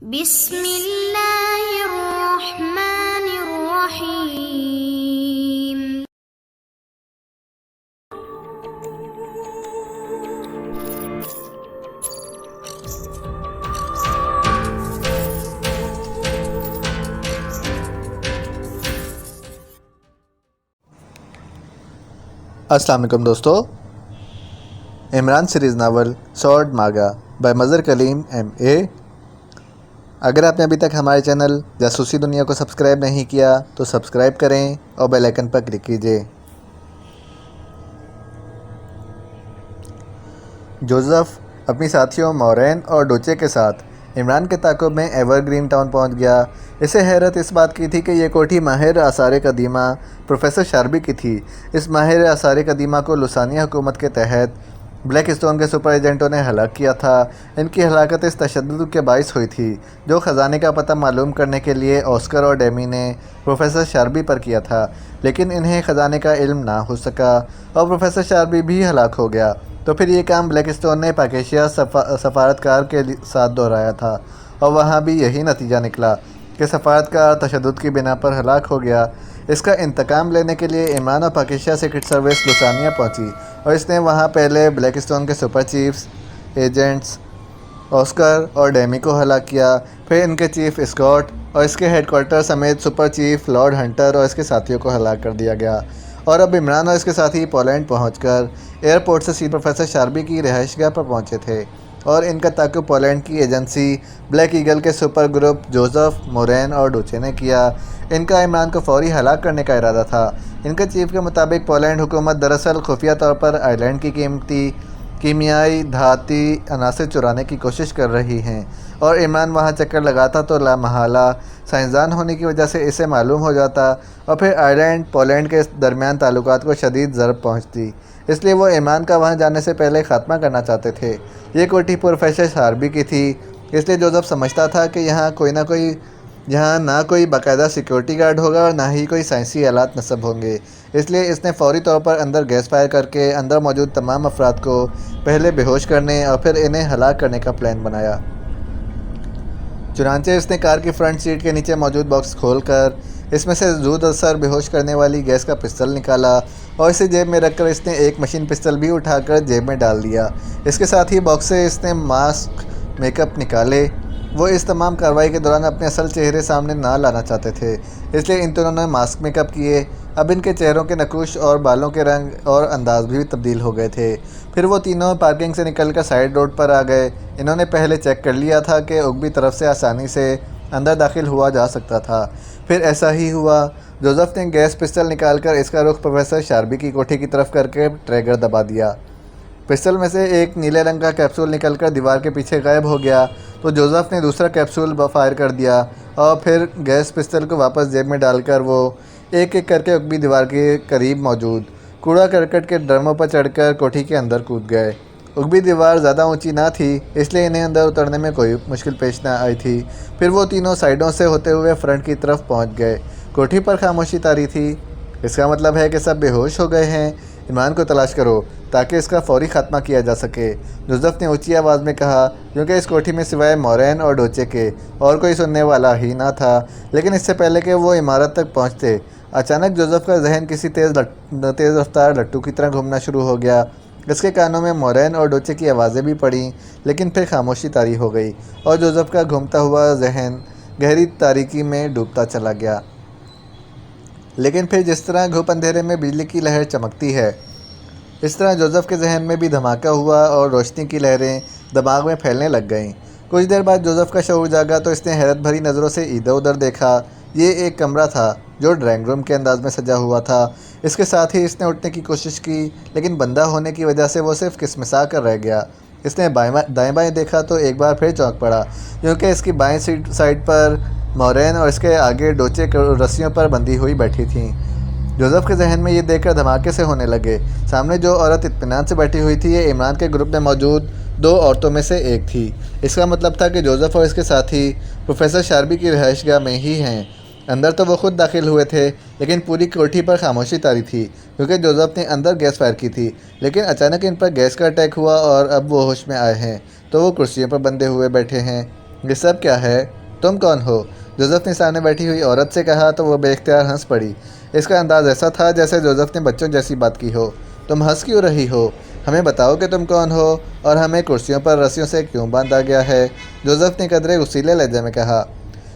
बिस्मिल्लाहिर्रहमानिर्रहीम। अस्सलाम वालेकुम दोस्तों। इमरान सीरीज़ नावल सॉर्ड मागा बाय मज़र कलीम MA। अगर आपने अभी तक हमारे चैनल जासूसी दुनिया को सब्सक्राइब नहीं किया तो सब्सक्राइब करें और बेल आइकन पर क्लिक कीजिए। जोसेफ अपनी साथियों मॉरेन और डोचे के साथ इमरान के ताक़ुब में एवरग्रीन टाउन पहुंच गया। इसे हैरत इस बात की थी कि यह कोठी माहिर आसार कदीमा प्रोफेसर शार्बी की थी। इस माहिर आसार कदीमा को लुसानिया हुकूमत के तहत ब्लैक स्टोन के सुपर एजेंटों ने हलाक किया था। इनकी हलाकत इस तशद्दुद के बाइस हुई थी जो ख़जाने का पता मालूम करने के लिए ऑस्कर और डेमी ने प्रोफेसर शार्बी पर किया था, लेकिन इन्हें ख़जाने का इल्म ना हो सका और प्रोफेसर शार्बी भी हलाक हो गया। तो फिर ये काम ब्लैक स्टोन ने पाकिस्तान सफारतकार के साथ दोहराया था और वहाँ भी यही नतीजा निकला कि सफारतकार तशद्दुद की बिना पर हलाक हो गया। इसका इंतकाम लेने के लिए इमरान और पाकिस्तान सीक्रेट सर्विस लुसानिया पहुंची और इसने वहां पहले ब्लैक स्टोन के सुपर चीफ्स एजेंट्स ऑस्कर और डेमी को हलाक किया, फिर इनके चीफ स्कॉट और इसके हेडक्वार्टर समेत सुपर चीफ लॉर्ड हंटर और इसके साथियों को हलाक कर दिया गया। और अब इमरान और इसके साथी पोलैंड पहुंचकर एयरपोर्ट से सीधे प्रोफेसर शार्बी की रिहाइशगाह पर पहुंचे थे और इनका ताक़ुब पोलैंड की एजेंसी ब्लैक ईगल के सुपर ग्रुप जोसेफ, मोरेन और डोचे ने किया। इनका इमरान को फौरी हलाक करने का इरादा था। इनके चीफ के मुताबिक पोलैंड हुकूमत दरअसल खुफिया तौर पर आयरलैंड की कीमती कीमियाई धाती अनासर चुराने की कोशिश कर रही हैं और इमरान वहां चक्कर लगाता तो लामहला साइंसदान होने की वजह से इसे मालूम हो जाता और फिर आयरलैंड पोलैंड के दरमियान ताल्लुकात को शदीद ज़रब पहुंचती। इसलिए वो इमरान का वहां जाने से पहले ख़ात्मा करना चाहते थे। ये कोठी प्रोफेसर शार्बी की थी, इसलिए जोसेफ समझता था कि यहाँ ना कोई बाकायदा सिक्योरिटी गार्ड होगा और ना ही कोई साइंसी आलात नस्ब होंगे। इसलिए इसने फौरी तौर पर अंदर गैस फायर करके अंदर मौजूद तमाम अफराद को पहले बेहोश करने और फिर इन्हें हलाक करने का प्लान बनाया। चुनांचे इसने कार की फ्रंट सीट के नीचे मौजूद बॉक्स खोलकर इसमें से ज़ूद असर बेहोश करने वाली गैस का पिस्तल निकाला और इसे जेब में रखकर इसने एक मशीन पिस्तल भी उठाकर जेब में डाल दिया। इसके साथ ही बॉक्स से इसने मास्क मेकअप निकाले। वो इस तमाम कार्रवाई के दौरान अपने असल चेहरे सामने ना लाना चाहते थे, इसलिए इन दोनों ने मास्क मेकअप किए। अब इनके चेहरों के नकुश और बालों के रंग और अंदाज भी तब्दील हो गए थे। फिर वो तीनों पार्किंग से निकलकर साइड रोड पर आ गए। इन्होंने पहले चेक कर लिया था कि उगबी तरफ से आसानी से अंदर दाखिल हुआ जा सकता था। फिर ऐसा ही हुआ। जोसेफ ने गैस पिस्टल निकालकर इसका रुख प्रोफेसर शार्बी की कोठी की तरफ करके ट्रिगर दबा दिया। पिस्टल में से एक नीले रंग का कैप्सूल निकलकर दीवार के पीछे गायब हो गया तो जोसेफ ने दूसरा कैप्सूल फायर कर दिया और फिर गैस पिस्टल को वापस जेब में डालकर वो एक एक करके उगबी दीवार के करीब मौजूद कूड़ा करकट के ड्रमों पर चढ़कर कोठी के अंदर कूद गए। उगबी दीवार ज़्यादा ऊंची ना थी, इसलिए इन्हें अंदर उतरने में कोई मुश्किल पेश ना आई थी। फिर वो तीनों साइडों से होते हुए फ्रंट की तरफ पहुंच गए। कोठी पर खामोशी तारी थी। इसका मतलब है कि सब बेहोश हो गए हैं। इमरान को तलाश करो ताकि इसका फौरी खात्मा किया जा सके, जोसेफ ने ऊंची आवाज़ में कहा, क्योंकि इस कोठी में सिवाय मोरेन और डोचे के और कोई सुनने वाला ही ना था। लेकिन इससे पहले कि वो इमारत तक पहुंचते, अचानक जोसेफ का जहन किसी तेज़ रफ्तार लट्टू की तरह घूमना शुरू हो गया। इसके कानों में मोरेन और डोचे की आवाज़ें भी पड़ीं, लेकिन फिर खामोशी तारी हो गई और जोसेफ का घूमता हुआ जहन गहरी तारीकी में डूबता चला गया। लेकिन फिर जिस तरह घुप अंधेरे में बिजली की लहर चमकती है, इस तरह जोसेफ के जहन में भी धमाका हुआ और रोशनी की लहरें दिमाग में फैलने लग गईं। कुछ देर बाद जोसेफ का शऊर जागा तो इसने हैरत भरी नज़रों से इधर उधर देखा। ये एक कमरा था जो ड्राइंग रूम के अंदाज में सजा हुआ था। इसके साथ ही इसने उठने की कोशिश की, लेकिन बंदा होने की वजह से वो सिर्फ किसमिसा कर रह गया। इसने दाएं बाएं देखा तो एक बार फिर चौंक पड़ा, क्योंकि इसकी बाएं साइड पर मोरेन और इसके आगे डोचे रस्सियों पर बंधी हुई बैठी थीं। जोसेफ के जहन में ये देखकर धमाके से होने लगे। सामने जो औरत इत्मीनान से बैठी हुई थी, ये इमरान के ग्रुप में मौजूद दो औरतों में से एक थी। इसका मतलब था कि जोसेफ और इसके साथी प्रोफेसर शार्बी की रिहाइशगाह में ही हैं। अंदर तो वो खुद दाखिल हुए थे, लेकिन पूरी कोठी पर खामोशी तारी थी, क्योंकि जोसेफ ने अंदर गैस फायर की थी। लेकिन अचानक इन पर गैस का अटैक हुआ और अब वो होश में आए हैं तो वो कुर्सियों पर बंधे हुए बैठे हैं। ये सब क्या है? तुम कौन हो? जोसेफ ने सामने बैठी हुई औरत से कहा तो वो बेख्तियार हंस पड़ी। इसका अंदाज ऐसा था जैसे जोसेफ ने बच्चों जैसी बात की हो। तुम हंस क्यों रही हो? हमें बताओ कि तुम कौन हो और हमें कुर्सियों पर रस्सियों से क्यों बांधा गया है? जोसेफ ने कदरे गुस्सीले लहजे में कहा।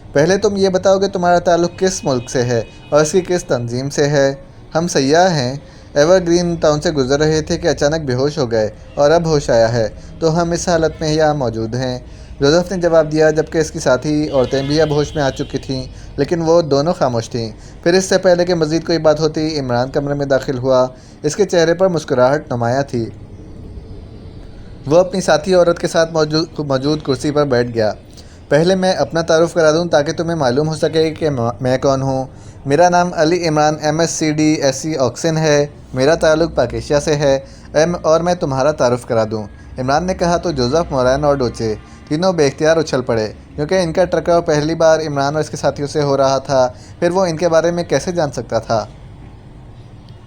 पहले तुम ये बताओ कि तुम्हारा ताल्लुक़ किस मुल्क से है और इसकी किस तंजीम से है? हम सयाह हैं, एवरग्रीन टाउन से गुजर रहे थे कि अचानक बेहोश हो गए और अब होश आया है, तो हम इस हालत में यहाँ मौजूद हैं। जोसेफ ने जवाब दिया, जबकि इसकी साथी औरतें भी अब होश में आ चुकी थीं, लेकिन वो दोनों खामोश थीं। फिर इससे पहले कि मज़ीद कोई बात होती, इमरान कमरे में दाखिल हुआ। इसके चेहरे पर मुस्कुराहट नुमाया थी। वो अपनी साथी औरत के साथ मौजूद कुर्सी पर बैठ गया। पहले मैं अपना तारुफ करा दूं ताकि तुम्हें मालूम हो सके कि मैं कौन हूँ। मेरा नाम Ali Imran MSCD SC auxin है। मेरा ताल्लुक़ पाकिस्तान से है और मैं तुम्हारा तारुफ करा दूं। इमरान ने कहा तो जोसेफ, मोरैन और डोचे तीनों बेख्तियार उछल पड़े, क्योंकि इनका टकराव पहली बार इमरान और इसके साथियों से हो रहा था। फिर वो इनके बारे में कैसे जान सकता था?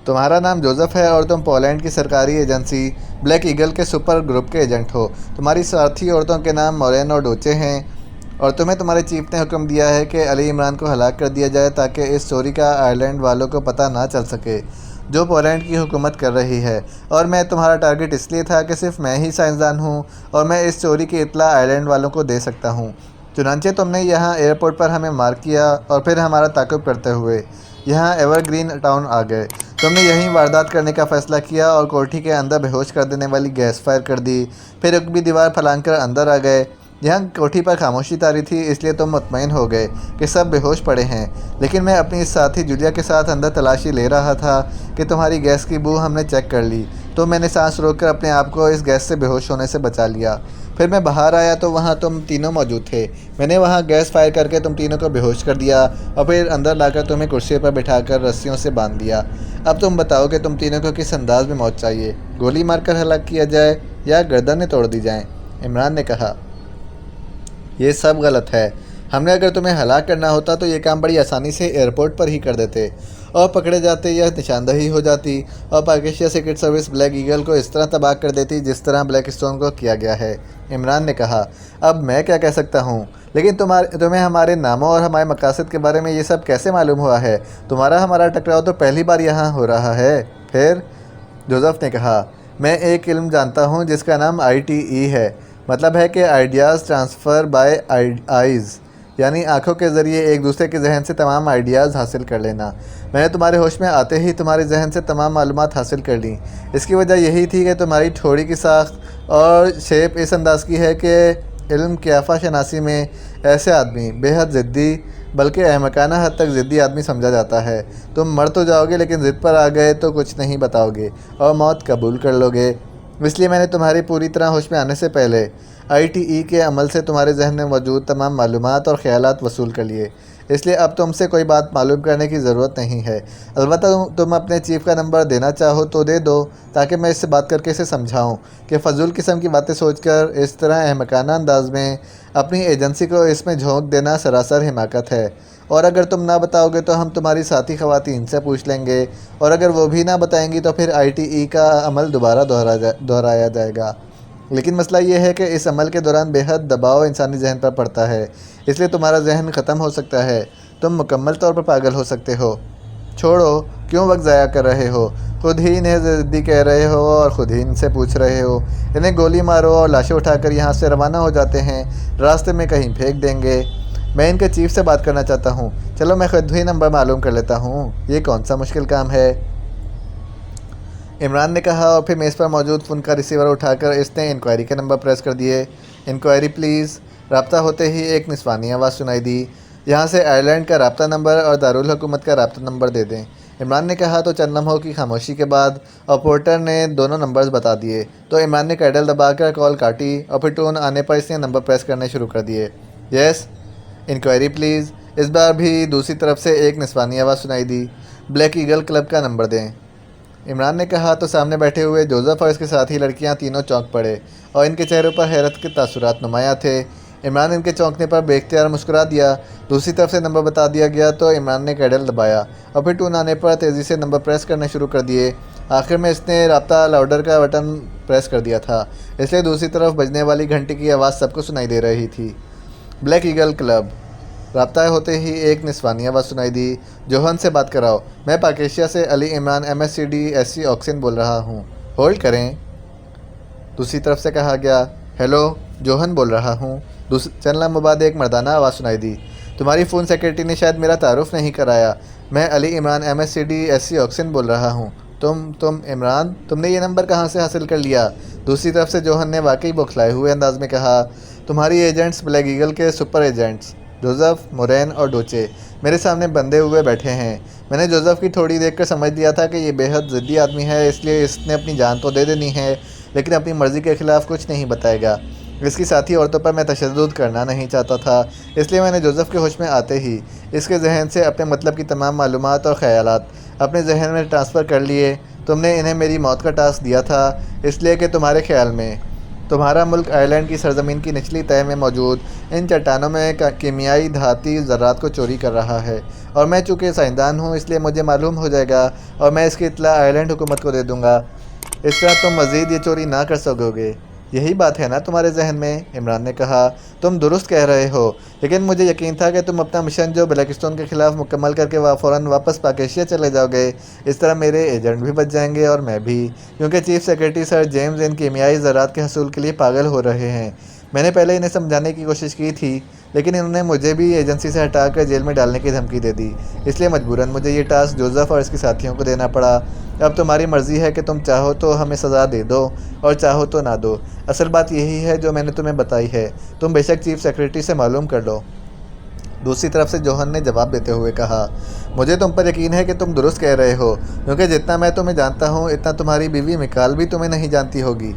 तुम्हारा नाम जोसेफ है और तुम पोलैंड की सरकारी एजेंसी ब्लैक ईगल के सुपर ग्रुप के एजेंट हो। तुम्हारी साथी औरतों के नाम मोरैन और डोचे हैं और तुम्हें तुम्हारे चीफ ने हुक्म दिया है कि अली इमरान को हलाक कर दिया जाए ताकि इस चोरी का आयरलैंड वालों को पता ना चल सके, जो पोलैंड की हुकूमत कर रही है। और मैं तुम्हारा टारगेट इसलिए था कि सिर्फ मैं ही साइंसदान हूँ और मैं इस चोरी की इत्तला आयरलैंड वालों को दे सकता हूँ। चुनांचे तुमने यहाँ एयरपोर्ट पर हमें मार किया और फिर हमारा ताक़ुब करते हुए यहाँ एवरग्रीन टाउन आ गए। तुमने यहीं वारदात करने का फ़ैसला किया और कोठी के अंदर बेहोश कर देने वाली गैस फायर कर दी। फिर एक भी दीवार फलांग कर अंदर आ गए। यहाँ कोठी पर खामोशी तारी थी, इसलिए तुम मुतमईन हो गए कि सब बेहोश पड़े हैं। लेकिन मैं अपनी इस साथी जूलिया के साथ अंदर तलाशी ले रहा था कि तुम्हारी गैस की बू हमने चेक कर ली, तो मैंने सांस रोककर अपने आप को इस गैस से बेहोश होने से बचा लिया। फिर मैं बाहर आया तो वहाँ तुम तीनों मौजूद थे। मैंने वहाँ गैस फायर करके तुम तीनों को बेहोश कर दिया और फिर अंदर लाकर तुम्हें कुर्सी पर बिठाकर रस्सियों से बांध दिया। अब तुम बताओ कि तुम तीनों को किस अंदाज में मौत चाहिए? गोली मारकर हलाक किया जाए या गर्दनें तोड़ दी जाएं? इमरान ने कहा, ये सब गलत है। हमने अगर तुम्हें हलाक करना होता तो ये काम बड़ी आसानी से एयरपोर्ट पर ही कर देते और पकड़े जाते या निशानदही हो जाती और Pakistan secret service black eagle को इस तरह तबाह कर देती जिस तरह ब्लैक स्टोन को किया गया है। इमरान ने कहा, अब मैं क्या कह सकता हूँ, लेकिन तुम्हें हमारे नामों और हमारे मकासद के बारे में ये सब कैसे मालूम हुआ है? तुम्हारा हमारा टकराव तो पहली बार यहाँ हो रहा है। फिर जोसेफ ने कहा, मैं एक इल्म जानता हूँ जिसका नाम ITE है। मतलब है कि आइडियाज़ ट्रांसफ़र बाय आइज़, यानी आँखों के ज़रिए एक दूसरे के जहन से तमाम आइडियाज़ हासिल कर लेना। मैंने तुम्हारे होश में आते ही तुम्हारे जहन से तमाम मालूमात हासिल कर ली। इसकी वजह यही थी कि तुम्हारी ठोड़ी की साख्त और शेप इस अंदाज़ की है कि इल्म क़ियाफ़ा शनासी में ऐसे आदमी बेहद ज़िद्दी, बल्कि अहमकाना हद तक ज़िद्दी आदमी समझा जाता है। तुम मर तो जाओगे, लेकिन ज़िद पर आ गए तो कुछ नहीं बताओगे और मौत कबूल कर लोगे। इसलिए मैंने तुम्हारी पूरी तरह होश में आने से पहले ITE के अमल से तुम्हारे जहन में मौजूद तमाम मालूमात और ख़यालात वसूल कर लिए। इसलिए अब तुमसे कोई बात मालूम करने की ज़रूरत नहीं है। अलबत्ता तुम अपने चीफ़ का नंबर देना चाहो तो दे दो, ताकि मैं इससे बात करके इसे समझाऊं कि फ़जूल किस्म की बातें सोचकर इस तरह अहमकाना अंदाज में अपनी एजेंसी को इसमें झोंक देना सरासर हिमाकत है। और अगर तुम ना बताओगे तो हम तुम्हारी साथी ख़वातीन से पूछ लेंगे, और अगर वो भी ना बताएंगी तो फिर ITE का अमल दोबारा दोहराया जाएगा। लेकिन मसला ये है कि इस अमल के दौरान बेहद दबाव इंसानी जहन पर पड़ता है, इसलिए तुम्हारा जहन ख़त्म हो सकता है। तुम मुकम्मल तौर पर पागल हो सकते हो। छोड़ो, क्यों वक्त ज़ाया कर रहे हो? खुद ही इन्हें ज़िद्दी कह रहे हो और ख़ुद ही इनसे पूछ रहे हो। इन्हें गोली मारो और लाशें उठाकर यहाँ से रवाना हो जाते हैं, रास्ते में कहीं फेंक देंगे। मैं इनके चीफ से बात करना चाहता हूँ। चलो मैं खुद ही नंबर मालूम कर लेता हूँ, ये कौन सा मुश्किल काम है? इमरान ने कहा और फिर मेज़ पर मौजूद फ़ोन का रिसीवर उठाकर इसने इंक्वायरी के नंबर प्रेस कर दिए। Inquiry please. रब्ता होते ही एक निस्वानी आवाज़ सुनाई दी, यहाँ से आयरलैंड का रब्ता नंबर और दारुल हुकूमत का रब्ता नंबर दे दें। इमरान ने कहा तो चंद लम्हों की खामोशी के बाद ऑपरेटर ने दोनों नंबर्स बता दिए। तो इमरान ने कैडल दबाकर कॉल काटी और फिर टोन आने पर इसने नंबर प्रेस करने शुरू कर दिए। Yes, inquiry please. इस बार भी दूसरी तरफ से एक निस्वानी आवाज़ सुनाई दी, ब्लैक ईगल क्लब का नंबर दें। इमरान ने कहा तो सामने बैठे हुए जोसेफ और इसके साथी लड़कियां तीनों चौंक पड़े और इनके चेहरों पर हैरत के तासुरात नुमाया थे। इमरान इनके चौंकने पर बेख्तियार मुस्कुरा दिया। दूसरी तरफ से नंबर बता दिया गया तो इमरान ने कैडल दबाया और फिर टून आने पर तेज़ी से नंबर प्रेस करने शुरू कर दिए। आखिर में इसने रब्ता लाउडर का बटन प्रेस कर दिया था, इसलिए दूसरी तरफ बजने वाली घंटी की आवाज़ सबको सुनाई दे रही थी। Black eagle club. राब्ता होते ही एक निस्वानी आवाज़ सुनाई दी। जोहन से बात कराओ। मैं पाकेशिया से Ali Imran MSCD SC auxin बोल रहा हूँ। होल्ड करें। दूसरी तरफ से कहा गया। हेलो, जोहन बोल रहा हूँ। चंद लम्हों बाद एक मर्दाना आवाज़ सुनाई दी। तुम्हारी फ़ोन सेक्रेटरी ने शायद मेरा तारुफ नहीं कराया। मैं Ali Imran MSCD SC auxin बोल रहा हूँ। तुम इमरान, तुमने ये नंबर कहाँ से हासिल कर लिया? दूसरी तरफ से जोहन ने वाकई बौखलाए हुए अंदाज में कहा। तुम्हारी एजेंट्स ब्लैक ईगल के सुपर एजेंट्स जोसेफ, मोरेन और डोचे मेरे सामने बंधे हुए बैठे हैं। मैंने जोसेफ की थोड़ी देखकर समझ लिया था कि ये बेहद ज़िद्दी आदमी है, इसलिए इसने अपनी जान तो दे देनी है, लेकिन अपनी मर्ज़ी के ख़िलाफ़ कुछ नहीं बताएगा। इसकी साथी औरतों पर मैं तशद्दुद करना नहीं चाहता था, इसलिए मैंने जोसेफ के होश में आते ही इसके जहन से अपने मतलब की तमाम मालूमात और ख़यालात अपने जहन में ट्रांसफ़र कर लिए। तुमने इन्हें मेरी मौत का टास्क दिया था, इसलिए कि तुम्हारे ख्याल में तुम्हारा मुल्क आयरलैंड की सरजमीन की निचली तह में मौजूद इन चट्टानों में कीमियाई धाती ज़रात को चोरी कर रहा है, और मैं चूँकि साइंसदान हूँ इसलिए मुझे मालूम हो जाएगा और मैं इसकी इत्तला आयरलैंड हुकूमत को दे दूँगा। इस तरह तुम मज़ीद ये चोरी ना कर सकोगे। यही बात है ना तुम्हारे जहन में? इमरान ने कहा। तुम दुरुस्त कह रहे हो, लेकिन मुझे यकीन था कि तुम अपना मिशन जो ब्लैकस्टोन के ख़िलाफ़ मुकम्मल करके फ़ौरन वापस पाकेशिया चले जाओगे। इस तरह मेरे एजेंट भी बच जाएंगे और मैं भी, क्योंकि चीफ सेक्रेटरी सर जेम्स इन कीमियाई ज़रात के हसूल के लिए पागल हो रहे हैं। मैंने पहले इन्हें समझाने की कोशिश की थी, लेकिन इन्होंने मुझे भी एजेंसी से हटाकर जेल में डालने की धमकी दे दी, इसलिए मजबूरन मुझे ये टास्क जोसेफ और इसके साथियों को देना पड़ा। अब तुम्हारी मर्ज़ी है कि तुम चाहो तो हमें सज़ा दे दो और चाहो तो ना दो। असल बात यही है जो मैंने तुम्हें बताई है। तुम बेशक चीफ सेक्रेटरी से मालूम कर लो। दूसरी तरफ से जोहन ने जवाब देते हुए कहा। मुझे तुम पर यकीन है कि तुम दुरुस्त कह रहे हो, क्योंकि जितना मैं तुम्हें जानता हूँ इतना तुम्हारी बीवी मिकाल भी तुम्हें नहीं जानती होगी।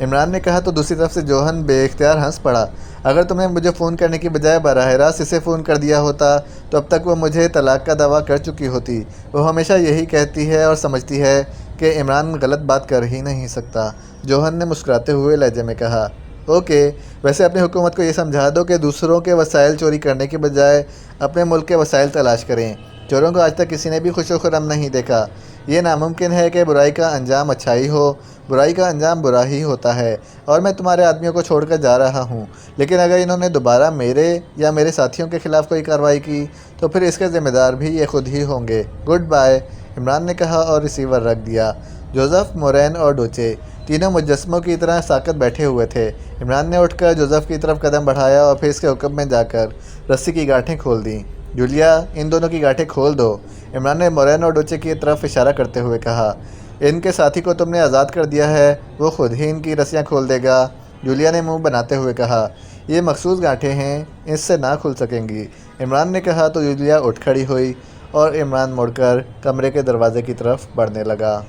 इमरान ने कहा तो दूसरी तरफ से जोहन बेख्तियार हंस पड़ा। अगर तुमने मुझे फ़ोन करने की बजाय बराह रास्त इसे फ़ोन कर दिया होता तो अब तक वो मुझे तलाक़ का दावा कर चुकी होती। वो हमेशा यही कहती है और समझती है कि इमरान गलत बात कर ही नहीं सकता। जोहन ने मुस्कुराते हुए लहजे में कहा। ओके, वैसे अपनी हुकूमत को ये समझा दो कि दूसरों के वसाइल चोरी करने के बजाय अपने मुल्क के वसाइल तलाश करें। चोरों को आज तक किसी ने भी खुश व खुर्रम नहीं देखा। ये नामुमकिन है कि बुराई का अंजाम अच्छाई हो, बुराई का अंजाम बुरा ही होता है, और मैं तुम्हारे आदमियों को छोड़कर जा रहा हूँ। लेकिन अगर इन्होंने दोबारा मेरे या मेरे साथियों के ख़िलाफ़ कोई कार्रवाई की तो फिर इसके ज़िम्मेदार भी ये खुद ही होंगे। गुड बाय, इमरान ने कहा और रिसीवर रख दिया। जोसेफ, मोरेन और डोचे तीनों मुजस्मों की तरह साकत बैठे हुए थे। इमरान ने उठकर जोसेफ की तरफ कदम बढ़ाया और फिर इसके हुक्म में जाकर रस्सी की गांठें खोल दी। जूलिया, इन दोनों की गांठें खोल दो, इमरान ने मोरेन और डोचे की तरफ इशारा करते हुए कहा। इनके साथी को तुमने आज़ाद कर दिया है, वो खुद ही इनकी रस्सियाँ खोल देगा। जूलिया ने मुंह बनाते हुए कहा। ये मखसूस गांठें हैं, इससे ना खुल सकेंगी, इमरान ने कहा तो जूलिया उठ खड़ी हुई और इमरान मुड़कर कमरे के दरवाजे की तरफ बढ़ने लगा।